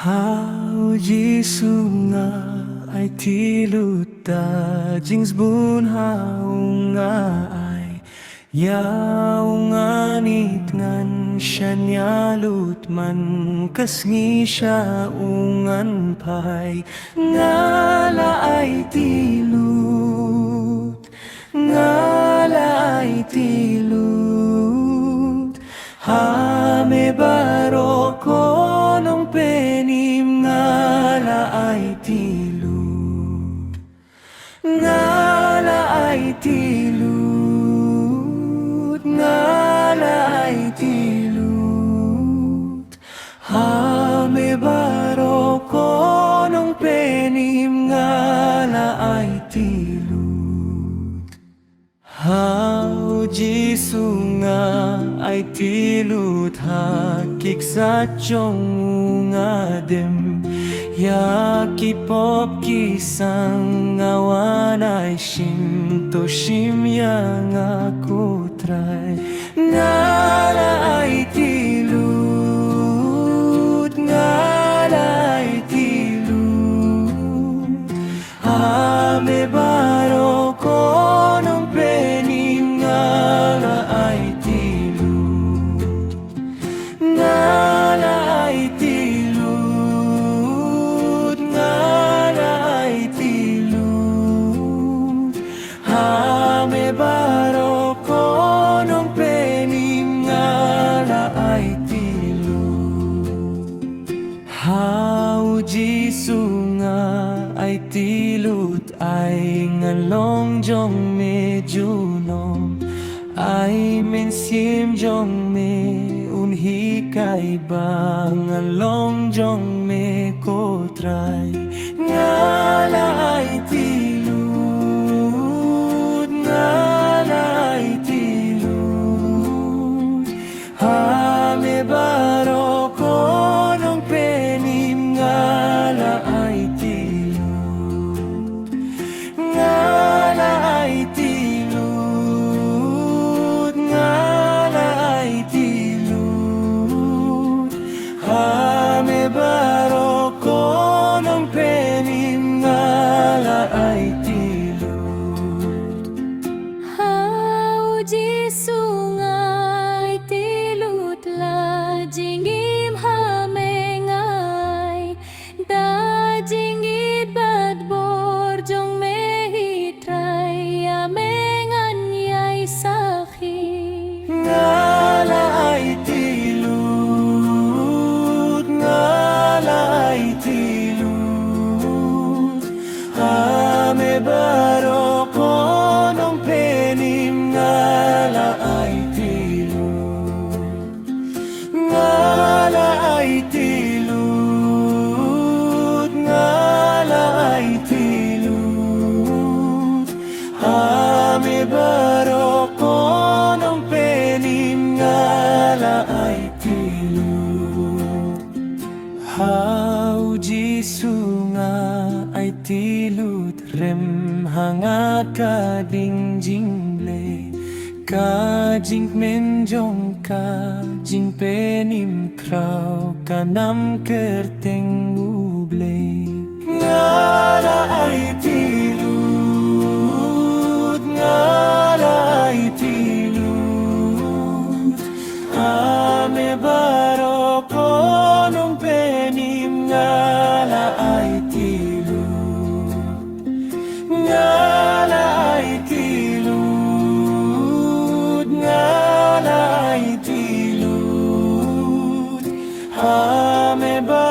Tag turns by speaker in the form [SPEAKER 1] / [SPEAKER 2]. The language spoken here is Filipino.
[SPEAKER 1] Hao Jisu nga ay tilut da jings bun hao nga ay yaw nga nitngan siya nyalut man kasngi siya ungan pay ngala ay tilut ngala ay tilut hame baroko nung penim ngala ay tilut ngala ay tilut ngala ay tilut hame baroko nung penim ngala ay tilut hao Jisu nga ay tilut hakik sa chong nga dem yakipop kisang awan ay shim to shim yang ako try ngala ay tilut ngala ay tilut hame baroko nung penim ngala ay tilut ngala ay tilut ngala ay tilut hame baroko nung penim ngala ay tilut hao Jisu nga ay tilut ay ngalong jong medyo nom ay mensim jong me unhi kay ba ngalong jong me kotray ngala ay tilut ngala ay tilut hame baroko nung penim ngala ay tilut ngala ay tilut ngala ay tilut hame baroko nung penim ngala ay tilut
[SPEAKER 2] hao Jisu nga ay tilut la jingim hamengay da jingit bad bor jong mehitray amengan yay sakhi
[SPEAKER 1] ngala ay tilut ngala ay tilut hame baroko nung penim ngala ay tilut ngala ay tilut ngala ay tilut hame baroko nung penim ngala ay tilut hao Jisu nga ay tilut rem hangat ka ding jingle ka jing menjong ka jing penim kraw kanam kerteng uble ngala ay tilut ngala ay tilut hame baroko nung penim ngala ay tilut ngala ay tilut ngala ay tilut hame baroko